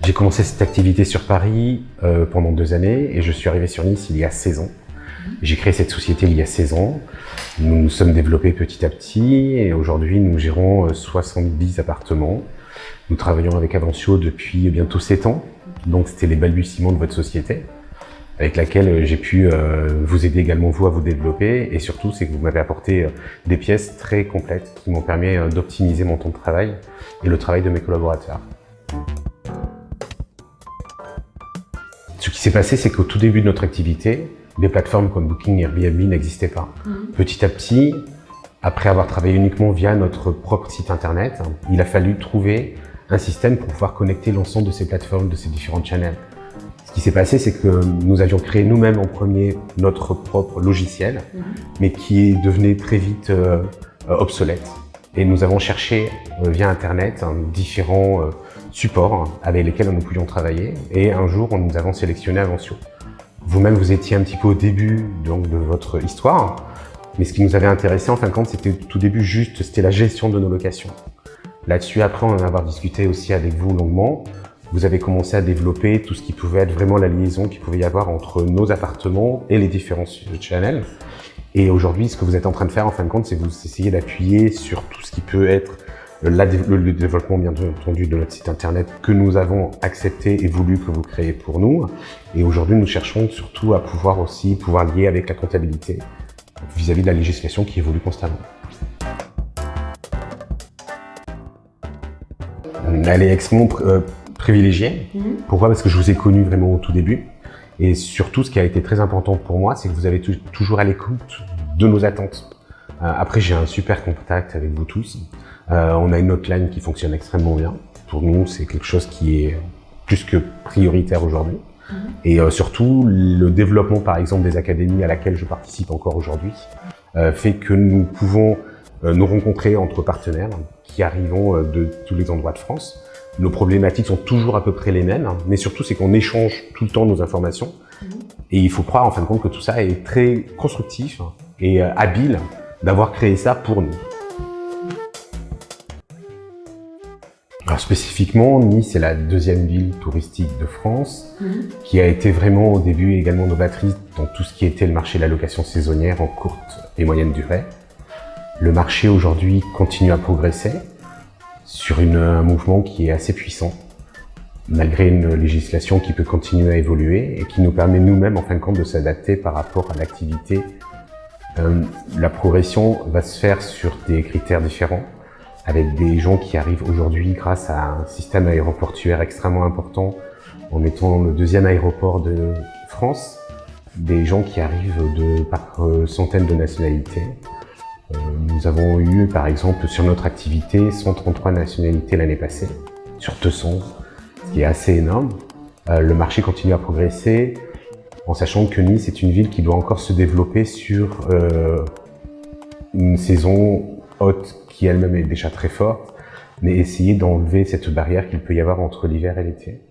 J'ai commencé cette activité sur Paris pendant 2 années et je suis arrivé sur Nice il y a 16 ans. J'ai créé cette société il y a 16 ans. Nous nous sommes développés petit à petit et aujourd'hui nous gérons 70 appartements. Nous travaillons avec Avencio depuis bientôt 7 ans. Donc c'était les balbutiements de votre société avec laquelle j'ai pu vous aider également vous à vous développer et surtout c'est que vous m'avez apporté des pièces très complètes qui m'ont permis d'optimiser mon temps de travail et le travail de mes collaborateurs. Ce qui s'est passé, c'est qu'au tout début de notre activité, des plateformes comme Booking et Airbnb n'existaient pas. Petit à petit, après avoir travaillé uniquement via notre propre site internet, il a fallu trouver un système pour pouvoir connecter l'ensemble de ces plateformes, de ces différents channels. Ce qui s'est passé, c'est que nous avions créé nous-mêmes en premier notre propre logiciel, mais qui devenait très vite obsolète. Et nous avons cherché via internet différents supports avec lesquels nous pouvions travailler. Et un jour, nous avons sélectionné Avencio. Vous-même, vous étiez un petit peu au début donc, de votre histoire, mais ce qui nous avait intéressé en fin de compte, c'était tout début juste, c'était la gestion de nos locations. Là-dessus, après en avoir discuté aussi avec vous longuement, vous avez commencé à développer tout ce qui pouvait être vraiment la liaison qu'il pouvait y avoir entre nos appartements et les différents channels. Et aujourd'hui, ce que vous êtes en train de faire en fin de compte, c'est que vous essayez d'appuyer sur tout ce qui peut être le développement bien entendu de notre site internet que nous avons accepté et voulu que vous créiez pour nous. Et aujourd'hui, nous cherchons surtout à pouvoir lier avec la comptabilité vis-à-vis de la législation qui évolue constamment. Elle est extrêmement privilégiée. Pourquoi? Parce que je vous ai connu vraiment au tout début. Et surtout, ce qui a été très important pour moi, c'est que vous avez toujours à l'écoute de nos attentes. Après, j'ai un super contact avec vous tous. On a une hotline qui fonctionne extrêmement bien. Pour nous, c'est quelque chose qui est plus que prioritaire aujourd'hui. Et surtout, le développement, par exemple, des académies à laquelle je participe encore aujourd'hui, fait que nous pouvons nous rencontrer entre partenaires qui arrivent de tous les endroits de France. Nos problématiques sont toujours à peu près les mêmes, mais surtout, c'est qu'on échange tout le temps nos informations. Et il faut croire, en fin de compte, que tout ça est très constructif et habile d'avoir créé ça pour nous. Alors spécifiquement, Nice est la deuxième ville touristique de France, qui a été vraiment au début également novatrice dans tout ce qui était le marché de la location saisonnière en courte et moyenne durée. Le marché aujourd'hui continue à progresser sur un mouvement qui est assez puissant, malgré une législation qui peut continuer à évoluer et qui nous permet nous-mêmes en fin de compte de s'adapter par rapport à l'activité. La progression va se faire sur des critères différents, avec des gens qui arrivent aujourd'hui grâce à un système aéroportuaire extrêmement important, en étant le deuxième aéroport de France, des gens qui arrivent par centaines de nationalités. Nous avons eu, par exemple, sur notre activité, 133 nationalités l'année passée, sur 200, ce qui est assez énorme. Le marché continue à progresser, en sachant que Nice est une ville qui doit encore se développer sur une saison haute qui elle-même est déjà très forte, mais essayer d'enlever cette barrière qu'il peut y avoir entre l'hiver et l'été.